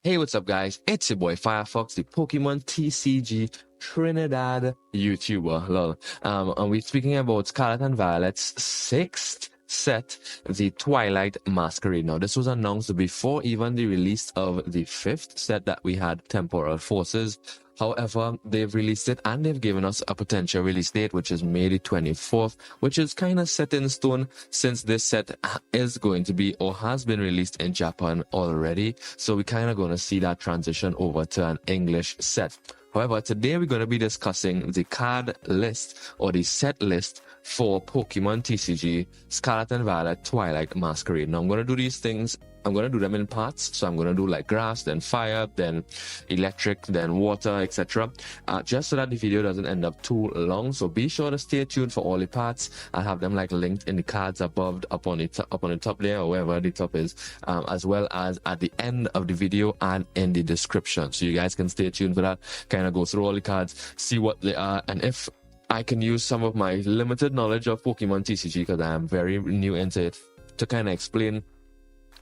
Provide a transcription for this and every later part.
Hey, what's up, guys? It's your boy Firefox, the Pokemon TCG Trinidad YouTuber. Lol. And we're speaking about Scarlet and Violet's sixth set, the Twilight Masquerade. Now, this was announced before even the release of the fifth set that we had, Temporal Forces. However, they've released it and they've given us a potential release date, which is May the 24th, which is kind of set in stone since this set is going to be or has been released in Japan already. So we're kind of going to see that transition over to an English set. However, today we're going to be discussing the card list or the set list for Pokemon TCG Scarlet and Violet Twilight Masquerade. Now, I'm going to do these things. I'm going to do them in parts. So I'm going to do like grass, then fire, then electric, then water, etc. Just so that the video doesn't end up too long. So be sure to stay tuned for all the parts. I have them like linked in the cards above, up on the top there, or wherever the top is, as well as at the end of the video and in the description. So you guys can stay tuned for that. Kind of go through all the cards, see what they are, and if I can use some of my limited knowledge of Pokemon TCG, because I am very new into it, to kind of explain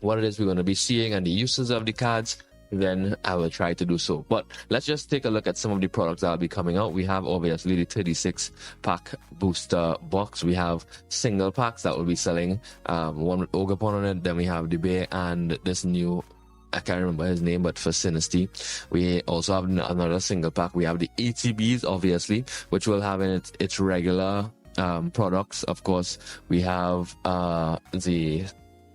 what it is we're going to be seeing and the uses of the cards, then I will try to do so. But let's just take a look at some of the products that will be coming out. We have obviously the 36 pack booster box. We have single packs that will be selling, one with Ogerpon on it. Then we have the bear and this new, I can't remember his name, but for Sinisty. We also have another single pack. We have the ATBs, obviously, which will have in its regular products. Of course, we have the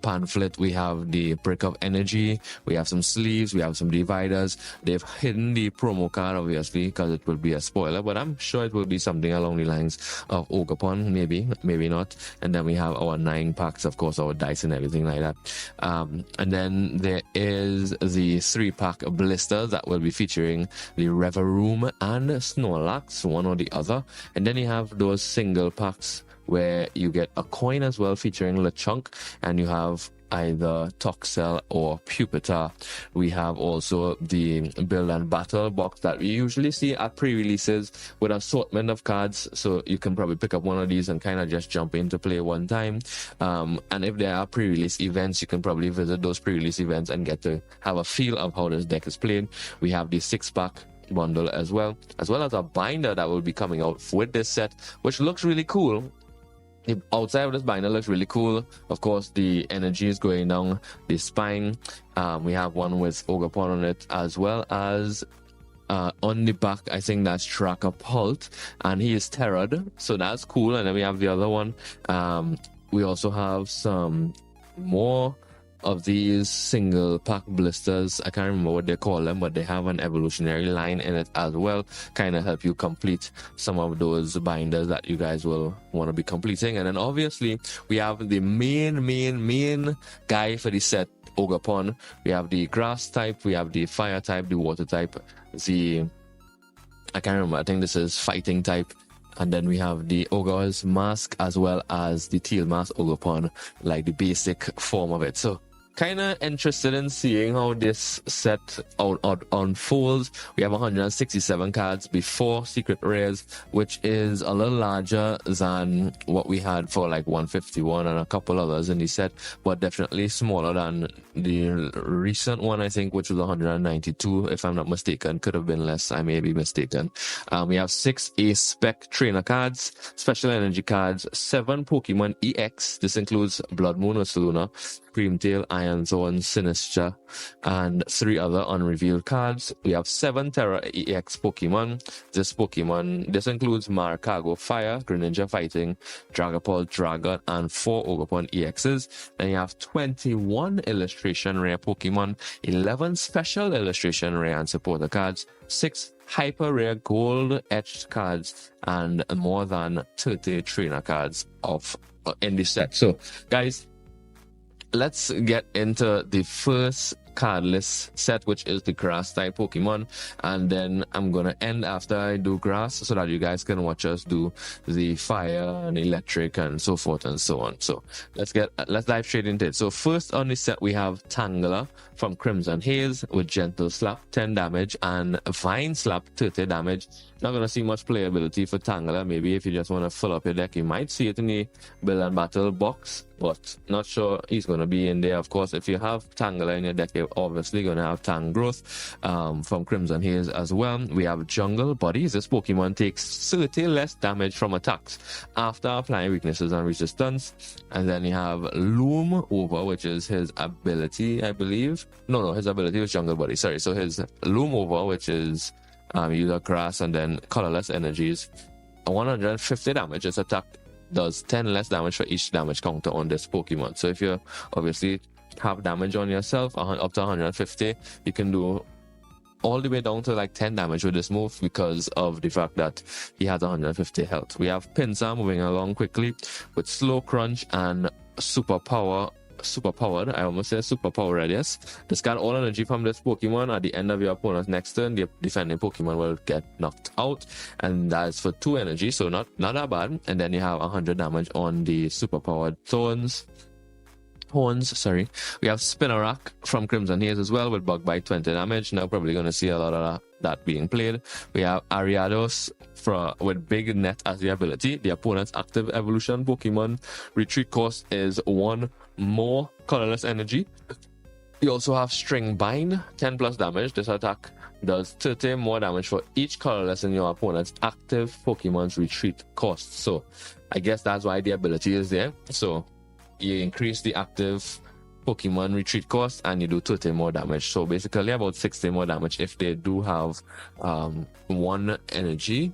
pamphlet, we have the brick of energy, we have some sleeves, we have some dividers. They've hidden the promo card, obviously, because it will be a spoiler, but I'm sure it will be something along the lines of Ogerpon, maybe not. And then we have our 9 packs, of course, our dice and everything like that. And then there is the 3-pack blisters that will be featuring the Reverum and Snorlax, one or the other. And then you have those single packs where you get a coin as well featuring Lechonk, and you have either Toxel or Pupitar. We have also the build and battle box that we usually see at pre-releases with assortment of cards, so you can probably pick up one of these and kind of just jump in to play one time. And if there are pre-release events, you can probably visit those pre-release events and get to have a feel of how this deck is played. We have the 6-pack bundle as well as a binder that will be coming out with this set, which looks really cool. The outside of this binder looks really cool. Of course, the energy is going down the spine. We have one with Ogerpon on it, as well as on the back, I think that's Tracker Pult, and he is terrored, so that's cool. And then we have the other one. We also have some more of these single pack blisters. I can't remember what they call them, but they have an evolutionary line in it as well, kind of help you complete some of those binders that you guys will want to be completing. And then obviously we have the main guy for the set, Ogerpon. We have the grass type, we have the fire type, the water type, I can't remember, I think this is fighting type. And then we have the Ogre's Mask as well as the Teal Mask Ogerpon, like the basic form of it. So kind of interested in seeing how this set unfolds. We have 167 cards before Secret Rares, which is a little larger than what we had for like 151 and a couple others in the set, but definitely smaller than the recent one, I think, which was 192, if I'm not mistaken. Could have been less, I may be mistaken. We have 6 A-Spec trainer cards, special energy cards, 7 Pokemon EX. This includes Blood Moon or Saluna, Creamtail, Iron Zone, Sinistra, and 3 other unrevealed cards. We have 7 Terra EX Pokemon. This includes Marcargo Fire, Greninja Fighting, Dragapult Dragon, and 4 Ogerpon EXs. Then you have 21 illustration rare Pokemon, 11 special illustration rare and supporter cards, 6 hyper rare gold etched cards, and more than 30 trainer cards in this set. So guys, let's get into the first cardless set, which is the grass type Pokemon, and then I'm gonna end after I do grass so that you guys can watch us do the fire and electric and so forth and so on. So let's dive straight into it. So first on the set we have Tangela from Crimson Haze with Gentle Slap 10 damage and Vine Slap 30 damage. Not gonna see much playability for Tangela. Maybe if you just want to fill up your deck, you might see it in the build and battle box. but not sure he's going to be in there. Of course, if you have Tangela in your deck, you're obviously going to have Tangrowth from Crimson Haze as well. We have Jungle Bodies. This Pokemon takes 30 less damage from attacks after applying weaknesses and resistance. And then you have Loom Over, which is his ability, I believe. No, his ability was Jungle Body. Sorry, so his Loom Over, which is use of grass and then colorless energies. 150 damage. This attack does 10 less damage for each damage counter on this Pokemon. So if you obviously have damage on yourself up to 150, you can do all the way down to like 10 damage with this move because of the fact that he has 150 health. We have Pinsir moving along quickly with Slow Crunch and Superpowered. I almost said Superpower Radius. Discard all energy from this Pokemon at the end of your opponent's next turn. The defending Pokemon will get knocked out, and that's for 2 energy, so not that bad. And then you have 100 damage on the Superpowered Horns. We have Spinarak from Crimson Haze as well with Bug Bite 20 damage. Now probably going to see a lot of that being played. We have Ariados with Big Net as the ability. The opponent's active evolution Pokemon retreat cost is 1 more colorless energy. You also have String Bind, 10 plus damage. This attack does 30 more damage for each colorless in your opponent's active Pokemon's retreat cost. So I guess that's why the ability is there. So you increase the active Pokemon retreat cost and you do 30 more damage. So basically about 60 more damage if they do have 1 energy.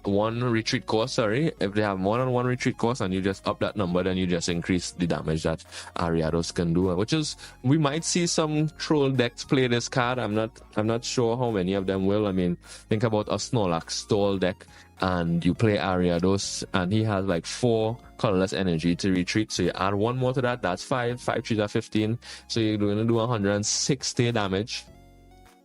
1 retreat cost, if they have more than 1 retreat cost and you just up that number, then you just increase the damage that Ariados can do, which is, we might see some troll decks play this card. I'm not sure how many of them will. I mean, think about a Snorlax stall deck and you play Ariados and he has like 4 colorless energy to retreat, so you add 1 more to that, that's 5 3s are 15, so you're going to do 160 damage.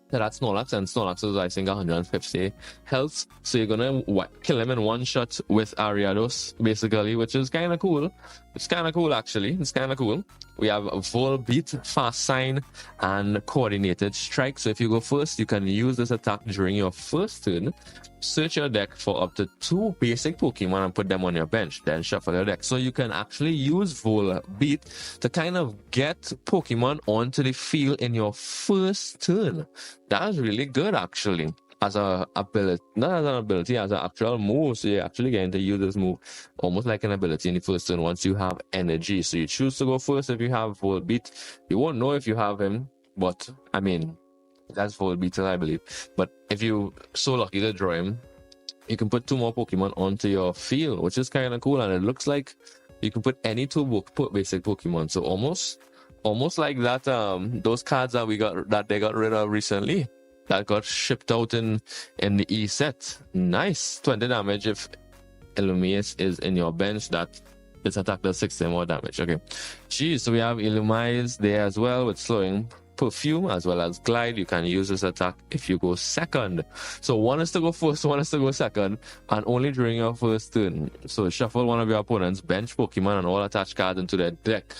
That's Snorlax, and Snorlax is, I think, 150 health. So you're gonna kill him in 1 shot with Ariados, basically, which is kind of cool. It's kind of cool, actually. It's kind of cool. We have Volbeat, Fast Sign, and Coordinated Strike. So if you go first, you can use this attack during your first turn. Search your deck for up to 2 basic Pokemon and put them on your bench. Then shuffle your deck. So you can actually use Volbeat to kind of get Pokemon onto the field in your first turn. That's really good, actually. As a ability, not as an ability, as an actual move. So you're actually getting to use this move almost like an ability in the first turn once you have energy. So you choose to go first if you have Volbeat. You won't know if you have him, but I mean, that's Volbeat, I believe. But if you're so lucky to draw him, you can put 2 more Pokemon onto your field, which is kind of cool. And it looks like you can put any 2 basic Pokemon. So almost like that. Those cards that they got rid of recently, that got shipped out in the E set. Nice. 20 damage if Illumise is in your bench. That this attack does 60 more damage. Okay. Geez, so we have Illumise there as well with slowing Perfume as well as Glide. You can use this attack if you go second. So 1 is to go first, 1 is to go second, and only during your first turn. So shuffle one of your opponent's bench Pokemon and all attached cards into their deck.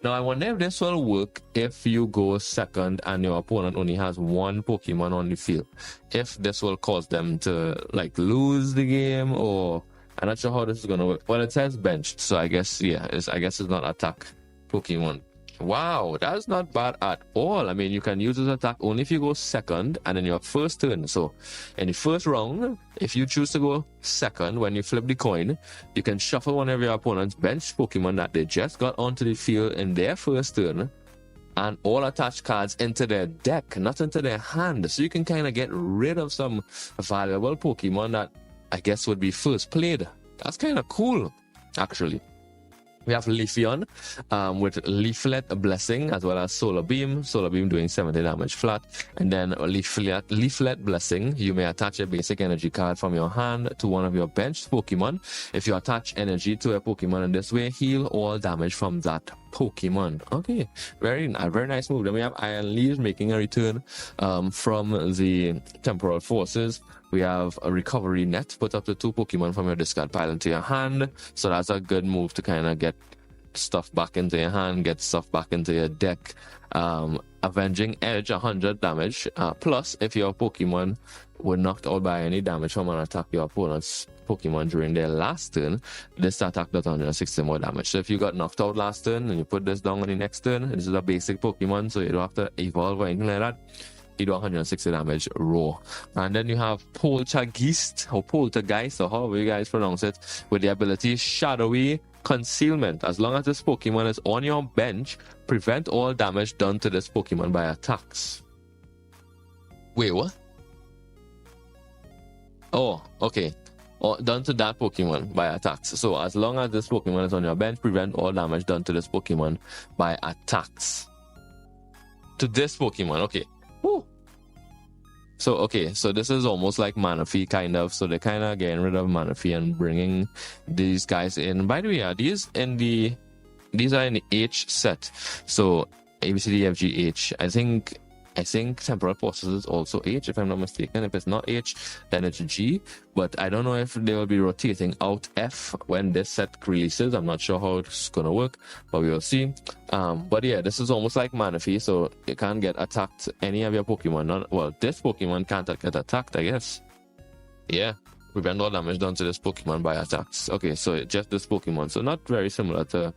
Now, I wonder if this will work if you go second and your opponent only has 1 Pokemon on the field. If this will cause them to, like, lose the game, or I'm not sure how this is going to work. Well, it says benched, so I guess, yeah, I guess it's not attack Pokemon. Wow, that's not bad at all. I mean, you can use this attack only if you go second and in your first turn. So, in the first round, if you choose to go second, when you flip the coin, you can shuffle one of your opponent's bench Pokemon that they just got onto the field in their first turn, and all attached cards into their deck, not into their hand. So you can kind of get rid of some valuable Pokemon that I guess would be first played. That's kind of cool, actually. We have Leafeon with Leaflet Blessing as well as Solar Beam. Solar Beam doing 70 damage flat. And then Leaflet Blessing. You may attach a basic energy card from your hand to one of your benched Pokemon. If you attach energy to a Pokemon in this way, heal all damage from that Pokemon. Okay, very nice move. Then we have Iron Leaves making a return from the Temporal Forces. We have a Recovery Net. Put up to 2 Pokemon from your discard pile into your hand. So that's a good move to kind of get stuff back into your hand, get stuff back into your deck. Avenging Edge, 100 damage. Plus, if your Pokemon were knocked out by any damage from an attack your opponent's Pokemon during their last turn, this attack does 160 more damage. So if you got knocked out last turn and you put this down on the next turn, this is a basic Pokemon, so you don't have to evolve or anything like that. You do 160 damage raw. And then you have Poltergeist, or Poltergeist, or however you guys pronounce it, with the ability Shadowy Concealment. As long as this Pokemon is on your bench, prevent all damage done to this Pokemon by attacks. Wait, what? Oh, okay. Or done to that Pokemon by attacks. So as long as this Pokemon is on your bench, prevent all damage done to this Pokemon by attacks. To this Pokemon, okay. Woo. So, okay, so this is almost like Manaphy, kind of. So they're kind of getting rid of Manaphy and bringing these guys in. By the way, are these are in the H set. So A, B, C, D, F, G, H. I think temporal pauses is also H, if I'm not mistaken. If it's not H, then it's G. But I don't know if they will be rotating out F when this set releases. I'm not sure how it's going to work, but we will see. But yeah, this is almost like Manaphy, so you can't get attacked any of your Pokemon. Well, this Pokemon can't get attacked, I guess. Yeah, prevent all damage done to this Pokemon by attacks. Okay, so just this Pokemon. So not very similar to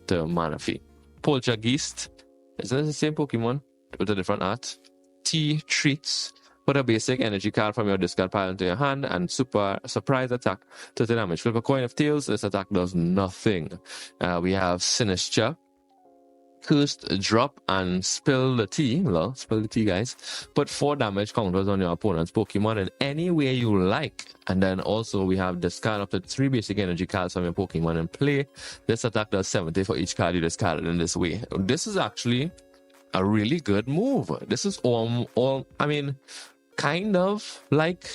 Manaphy. Poltergeist. Isn't it the same Pokemon with a different art? Treats. Put a basic energy card from your discard pile into your hand and surprise attack to the damage. Flip a coin of tails. This attack does nothing. We have Sinister. Cursed Drop and Spill the Tea. Well, spill the tea, guys. Put 4 damage counters on your opponent's Pokemon in any way you like. And then also we have discard up to 3 basic energy cards from your Pokemon in play. This attack does 70 for each card you discarded in this way. This is actually a really good move. This is all I mean, kind of like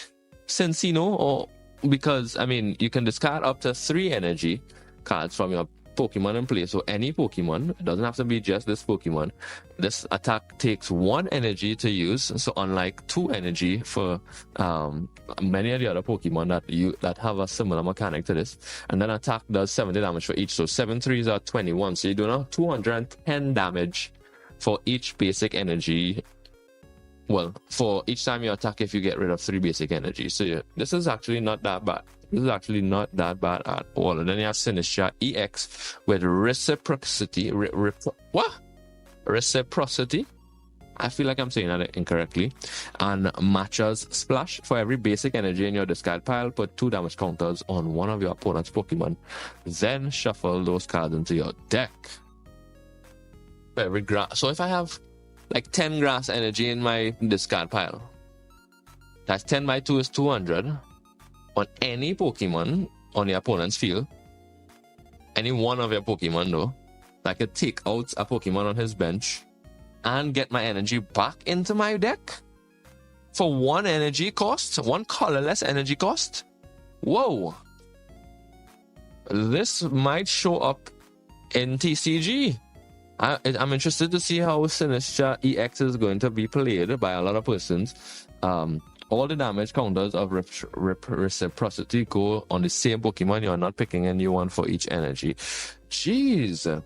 Sensino, or because I mean you can discard up to 3 energy cards from your Pokemon in play. So any Pokemon, it doesn't have to be just this Pokemon. This attack takes 1 energy to use. So unlike 2 energy for many of the other Pokemon that have a similar mechanic to this, and then attack does 70 damage for each. So 7 3s are 21. So you do now 210 damage for each basic energy. Well, for each time you attack, if you get rid of 3 basic energy. So yeah, this is actually not that bad. This is actually not that bad at all. And then you have Sinister EX with Reciprocity. What? Reciprocity? I feel like I'm saying that incorrectly. And Matcha's Splash. For every basic energy in your discard pile, put 2 damage counters on one of your opponent's Pokemon. Then shuffle those cards into your deck. For every grass. So if I have like 10 grass energy in my discard pile, that's 10 by 2 is 200. On any Pokemon on your opponent's field, any one of your Pokemon though, I could take out a Pokemon on his bench and get my energy back into my deck for 1 energy cost, 1 colorless energy cost. Whoa! This might show up in TCG. I'm interested to see how Sinister EX is going to be played by a lot of persons. All the damage counters of Reciprocity go on the same Pokemon. You're not picking a new one for each energy. Jeez.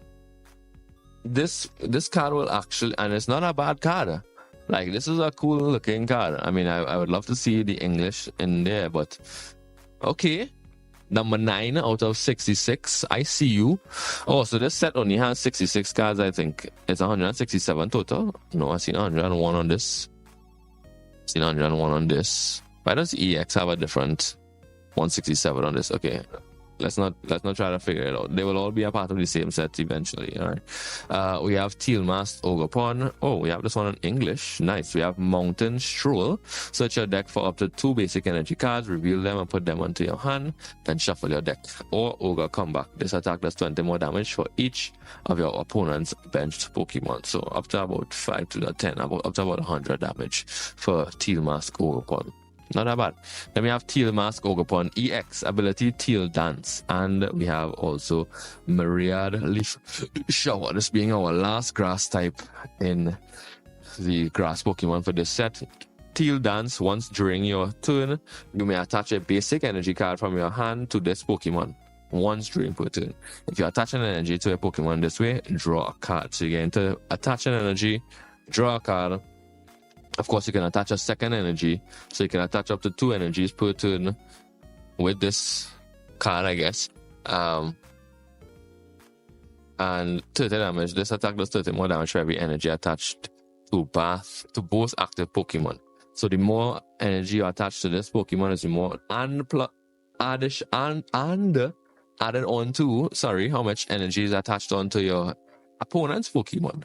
This card will actually, and it's not a bad card. Like, this is a cool looking card. I mean, I would love to see the English in there, but okay. Number 9 out of 66. I see you. Oh, so this set only has 66 cards, I think. It's 167 total. No, I see 101 on this. 101 on this. Why does EX have a different 167 on this? Okay, let's not try to figure it out. They will all be a part of the same set eventually. All right. We have Teal Mask Ogerpon. Oh, we have this one in English. Nice. We have Mountain Stroll. Search your deck for up to 2 basic energy cards, reveal them and put them onto your hand, then shuffle your deck. Or Ogre Comeback. This attack does 20 more damage for each of your opponent's benched Pokemon. So up to about 5 to the 10, up to about 100 damage for Teal Mask Ogerpon. Not that bad. Then we have Teal Mask Ogerpon EX ability Teal Dance, and we have also Myriad Leaf Shower. This being our last grass type in the grass Pokemon for this set. Teal Dance. Once during your turn, you may attach a basic energy card from your hand to this Pokemon. Once during per turn. If you attach an energy to a Pokemon this way, draw a card. So you're going to attach an energy, draw a card, Of course, you can attach a second energy, so you can attach up to 2 energies per turn with this card, I guess. And 30 damage. This attack does 30 more damage for every energy attached to both active Pokemon. So the more energy you attach to this Pokemon is the more added on to, how much energy is attached onto your opponent's Pokemon.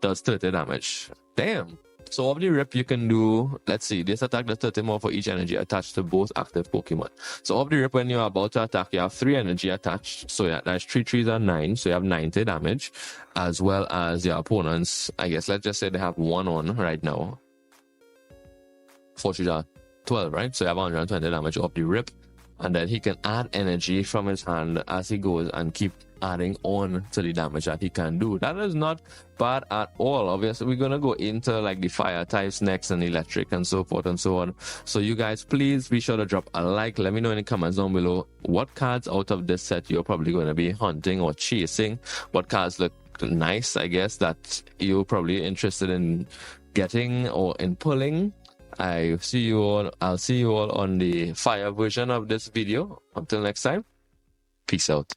Does 30 damage. Damn. So off the rip, you can do, let's see, this attack does 30 more for each energy attached to both active Pokemon. So off the rip, when you're about to attack, you have 3 energy attached. So yeah, that's 3 3s and 9. So you have 90 damage, as well as your opponents. I guess let's just say they have 1 on right now. 4 3s are 12, right? So you have 120 damage off the rip. And then he can add energy from his hand as he goes and keep adding on to the damage that he can do. That is not bad at all. Obviously, we're going to go into like the fire types next and electric and so forth and so on. So you guys, please be sure to drop a like. Let me know in the comments down below what cards out of this set you're probably going to be hunting or chasing. What cards look nice, I guess, that you're probably interested in getting or in pulling. I'll see you all on the fire version of this video. Until next time, peace out.